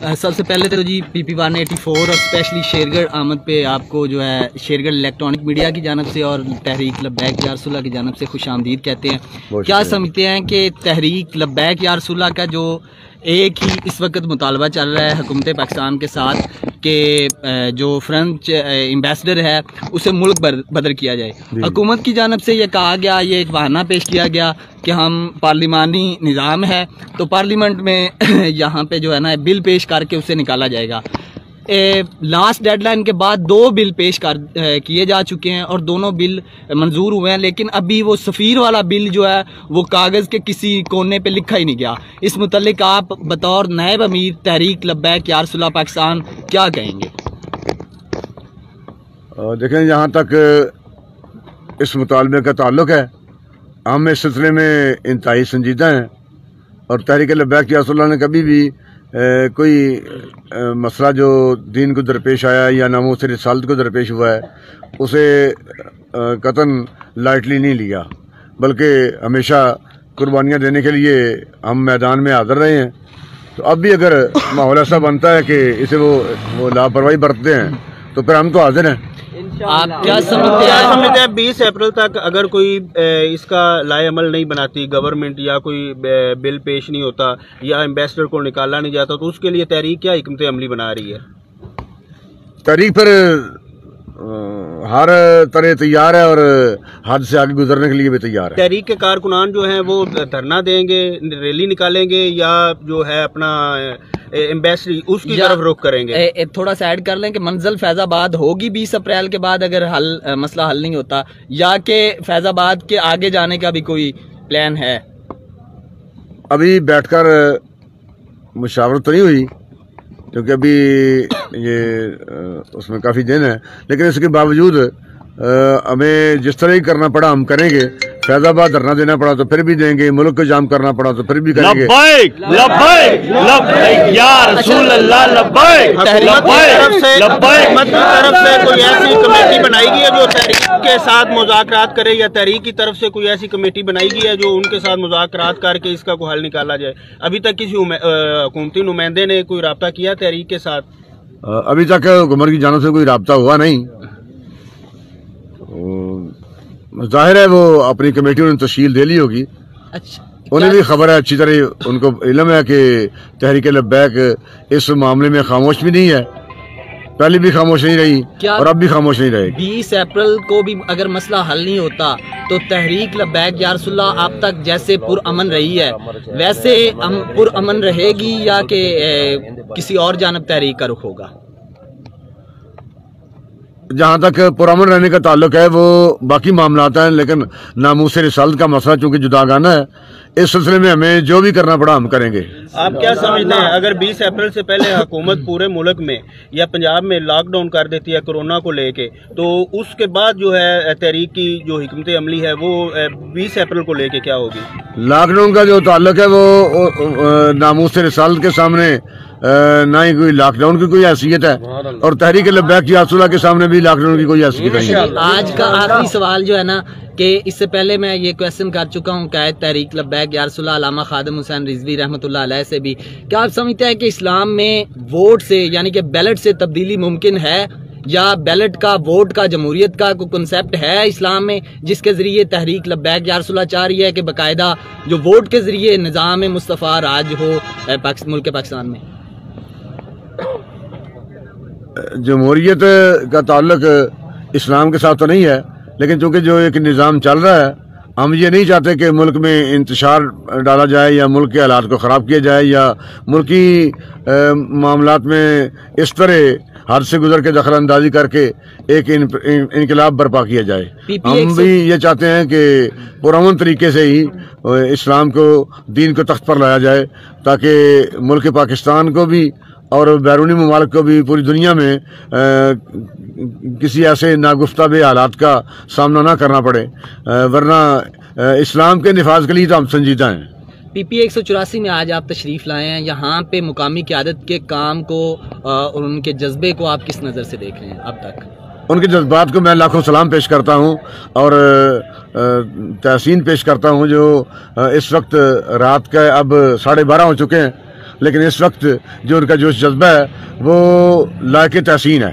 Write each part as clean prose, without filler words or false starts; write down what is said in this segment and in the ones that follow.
سب سے پہلے تو جی PP184 اور اسپیشلی شیرگڑھ آمد پہ آپ کو جو ہے شیرگڑھ الیکٹرانک میڈیا کی جانب سے اور تحریک لبیک یا رسول اللہ کی جانب سے خوش آمدید کہتے ہیں۔ کیا سمجھتے ہیں کہ تحریک لبیک یا رسول اللہ کا جو ایک ہی اس وقت مطالبہ چل رہا ہے حکومت پاکستان کے ساتھ کہ جو فرنچ ایمبیسڈر ہے اسے ملک بدر کیا جائے، حکومت کی جانب سے یہ کہا گیا، یہ ایک بہانہ پیش کیا گیا کہ ہم پارلیمانی نظام ہے تو پارلیمنٹ میں یہاں پہ جو ہے نا بل پیش کر کے اسے نکالا جائے گا۔ لاسٹ ڈیڈ لائن کے بعد 2 بل پیش کیے جا چکے ہیں اور دونوں بل منظور ہوئے ہیں، لیکن ابھی وہ سفیر والا بل جو ہے وہ کاغذ کے کسی کونے پہ لکھا ہی نہیں گیا۔ اس متعلق آپ بطور نائب امیر تحریک لبیک یا رسول اللہ پاکستان کیا کہیں گے؟ دیکھیں، جہاں تک اس مطالبے کا تعلق ہے ہم اس سلسلے میں انتہائی سنجیدہ ہیں، اور تحریک لبیک یا رسول اللہ نے کبھی بھی کوئی مسئلہ جو دین کو درپیش آیا یا ناموس رسالت کو درپیش ہوا ہے اسے قطعاً لائٹلی نہیں لیا، بلکہ ہمیشہ قربانیاں دینے کے لیے ہم میدان میں حاضر رہے ہیں۔ تو اب بھی اگر ماحول ایسا بنتا ہے کہ اسے وہ لاپرواہی برتتے ہیں تو پھر ہم تو حاضر ہیں۔ آپ کیا سمجھتے ہیں 20 اپریل تک اگر کوئی اس کا لائے عمل نہیں بناتی گورنمنٹ یا کوئی بل پیش نہیں ہوتا یا ایمبیسڈر کو نکالا نہیں جاتا تو اس کے لیے تحریک کیا حکمت عملی بنا رہی ہے؟ تحریک پھر ہر طرح تیار ہے اور حد سے آگے گزرنے کے لیے بھی تیار ہے۔ تحریک کے کارکنان جو ہیں وہ دھرنا دیں گے، ریلی نکالیں گے یا جو ہے اپنا ایمبیسڈر اس کی طرف رخ کریں گے؟ تھوڑا سا ایڈ کر لیں کہ منزل فیض آباد ہوگی 20 اپریل کے بعد اگر مسئلہ حل نہیں ہوتا، یا کہ فیض آباد کے آگے جانے کا بھی کوئی پلان ہے؟ ابھی بیٹھ کر مشاورت تو نہیں ہوئی کیونکہ ابھی یہ اس میں کافی دن ہے، لیکن اس کے باوجود ہمیں جس طرح ہی کرنا پڑا ہم کریں گے۔ فیض آباد دھرنا دینا پڑا تو پھر بھی دیں گے، ملک کو جام کرنا پڑا تو پھر بھی کریں گے۔ لبیک لبیک لبیک یا رسول اللہ لبیک حکومت کی طرف سے کوئی ایسی کمیٹی بنائی گئی ہے جو تحریک کے ساتھ مذاکرات کرے، یا تحریک کی طرف سے کوئی ایسی کمیٹی بنائی گئی ہے جو ان کے ساتھ مذاکرات کر کے اس کا کوئی حل نکالا جائے؟ ابھی تک کسی حکومتی نمائندے نے کوئی رابطہ کیا تحریک کے ساتھ؟ ابھی تک حکومت کی جانب سے کوئی رابطہ ہوا نہیں۔ ظاہر ہے وہ اپنی کمیٹی نے تشکیل دے لی ہوگی، انہیں بھی خبر ہے، اچھی طرح ان کو علم ہے کہ تحریک لبیک اس معاملے میں خاموش بھی نہیں ہے، پہلے بھی خاموش نہیں رہی اور اب بھی خاموش نہیں رہے گی۔ 20 اپریل کو بھی اگر مسئلہ حل نہیں ہوتا تو تحریک لبیک یا رسول اللہ اب تک جیسے پرامن رہی ہے ویسے پرامن رہے گی یا کہ کسی اور جانب تحریک کا رخ ہوگا؟ جہاں تک پرامن رہنے کا تعلق ہے وہ باقی معاملات ہیں، لیکن ناموس رسالت کا مسئلہ چونکہ جداگانہ ہے، اس سلسلے میں ہمیں جو بھی کرنا پڑا ہم کریں گے۔ آپ کیا سمجھتے ہیں اگر 20 اپریل سے پہلے حکومت پورے ملک میں یا پنجاب میں لاک ڈاؤن کر دیتی ہے کورونا کو لے کے، تو اس کے بعد جو ہے تحریک کی جو حکمت عملی ہے وہ 20 اپریل کو لے کے کیا ہوگی؟ لاک ڈاؤن کا جو تعلق ہے وہ ناموس رسالت کے سامنے نہ ہی کوئی لاک ڈاؤن کی کوئی حیثیت ہے، اور تحریک لبیک یا رسول اللہ کے سامنے بھی لاک ڈاؤن کی کوئی حیثیت نہیں ہے۔ آج کا آخری سوال جو ہے نا کہ اس سے پہلے میں یہ کویسچن کر چکا ہوں قائد تحریک لبیک یا رسول اللہ علامہ خادم حسین رضوی رحمۃ اللہ علیہ سے بھی، کیا آپ سمجھتے ہیں کہ اسلام میں ووٹ سے یعنی کہ بیلٹ سے تبدیلی ممکن ہے، یا بیلٹ کا ووٹ کا جمہوریت کا کوئی کنسیپٹ ہے اسلام میں جس کے ذریعے تحریک لبیک یا رسول اللہ چاہ رہی ہے کہ باقاعدہ جو ووٹ کے ذریعے نظام مصطفیٰ راج ہو ملک پاکستان میں؟ جمہوریت کا تعلق اسلام کے ساتھ تو نہیں ہے، لیکن چونکہ جو ایک نظام چل رہا ہے ہم یہ نہیں چاہتے کہ ملک میں انتشار ڈالا جائے یا ملک کے حالات کو خراب کیا جائے یا ملکی معاملات میں اس طرح حد سے گزر کے دخل اندازی کر کے ایک انقلاب برپا کیا جائے۔ ہم بھی یہ چاہتے ہیں کہ پرامن طریقے سے ہی اسلام کو، دین کو تخت پر لایا جائے تاکہ ملک پاکستان کو بھی اور بیرونی ممالک کو بھی پوری دنیا میں کسی ایسے ناگفتہ حالات کا سامنا نہ کرنا پڑے، ورنہ اسلام کے نفاذ کے لیے تو ہم سنجیدہ ہیں۔ PP 184 میں آج آپ تشریف لائے ہیں، یہاں پہ مقامی قیادت کے کام کو اور ان کے جذبے کو آپ کس نظر سے دیکھ رہے ہیں اب تک؟ ان کے جذبات کو میں لاکھوں سلام پیش کرتا ہوں اور تحسین پیش کرتا ہوں، جو اس وقت رات کا اب 12:30 ہو چکے ہیں لیکن اس وقت جو ان کا جوش جذبہ ہے وہ لائق تحسین ہے.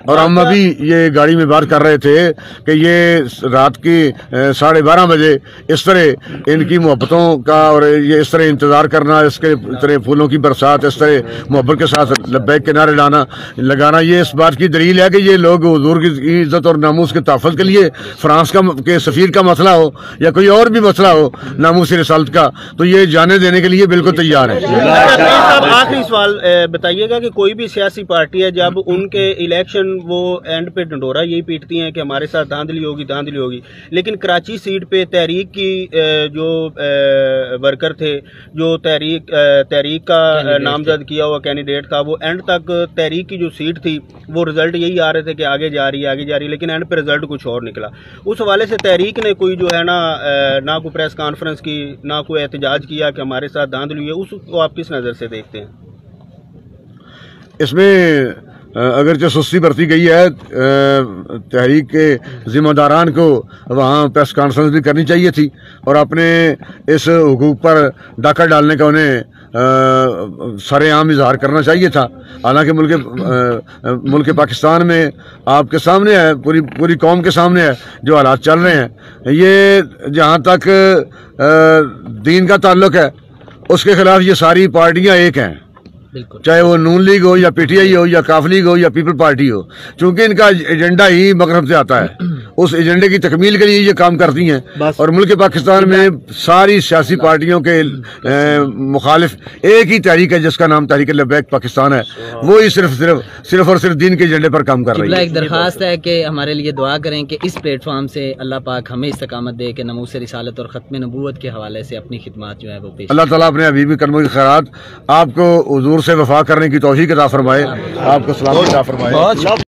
اور ہم ابھی یہ گاڑی میں بات کر رہے تھے کہ یہ رات کی 12:30 بجے اس طرح ان کی محبتوں کا اور یہ اس طرح انتظار کرنا، اس کے طرح پھولوں کی برسات، اس طرح محبت کے ساتھ لبیک کے نعرے لگانا، یہ اس بات کی دلیل ہے کہ یہ لوگ حضور کی عزت اور ناموس کے تحفظ کے لیے فرانس کے سفیر کا مسئلہ ہو یا کوئی اور بھی مسئلہ ہو ناموس رسالت کا، تو یہ جانے دینے کے لیے بالکل تیار ہے. آخری سوال بتائیے گا کہ کوئی بھی سیاسی پارٹی ہے جب ان کے الیکشن وہ اینڈ پہ ڈنڈورا یہی پیٹتی ہیں کہ ہمارے ساتھ دھاندلی ہوگی، لیکن کراچی سیٹ پہ تحریک کی جو ورکر تھے، جو تحریک کا نامزد کیا ہوا کینڈیڈیٹ تھا، وہ اینڈ تک تحریک کی جو سیٹ تھی وہ رزلٹ یہی آ رہے تھے کہ آگے جا رہی ہے، لیکن اینڈ پہ رزلٹ کچھ اور نکلا. اس حوالے سے تحریک نے کوئی جو ہے نہ کوئی پریس کانفرنس کی، نہ کوئی احتجاج کیا کہ ہمارے ساتھ دھاندلی ہوئی ہے، اس کو آپ کس نظر سے دیکھتے ہیں؟ اس میں اگرچہ سستی برتی گئی ہے، تحریک کے ذمہ داران کو وہاں پریس کانفرنس بھی کرنی چاہیے تھی اور اپنے اس حقوق پر ڈاکہ ڈالنے کا انہیں سر عام اظہار کرنا چاہیے تھا. حالانکہ ملک پاکستان میں آپ کے سامنے ہے، پوری قوم کے سامنے ہے جو حالات چل رہے ہیں. یہ جہاں تک دین کا تعلق ہے اس کے خلاف یہ ساری پارٹیاں ایک ہیں، چاہے وہ نون لیگ ہو یا پی ٹی آئی ہو یا کاف لیگ ہو یا پیپل پارٹی ہو، چونکہ ان کا ایجنڈا ہی مغرب سے آتا ہے. اس ایجنڈے کی تکمیل کے لیے یہ کام کرتی ہیں اور ملک پاکستان میں ساری سیاسی پارٹیوں کے مخالف ایک ہی تحریک ہے جس کا نام تحریک لبیک پاکستان ہے، وہی صرف اور صرف دین کے ایجنڈے پر کام کر رہی ہے. ایک درخواست ہے کہ ہمارے لیے دعا کریں کہ اس پلیٹ فارم سے اللہ پاک ہمیں استقامت دے کہ ناموس رسالت اور ختم نبوت کے حوالے سے اپنی خدمات جو ہے وہ پیش. اللہ تعالیٰ اپنے حبیب کرموں کی خیرات آپ کو حضور سے وفا کرنے کی توفیق عطا فرمائے، آپ کو سلامت عطا فرمائے.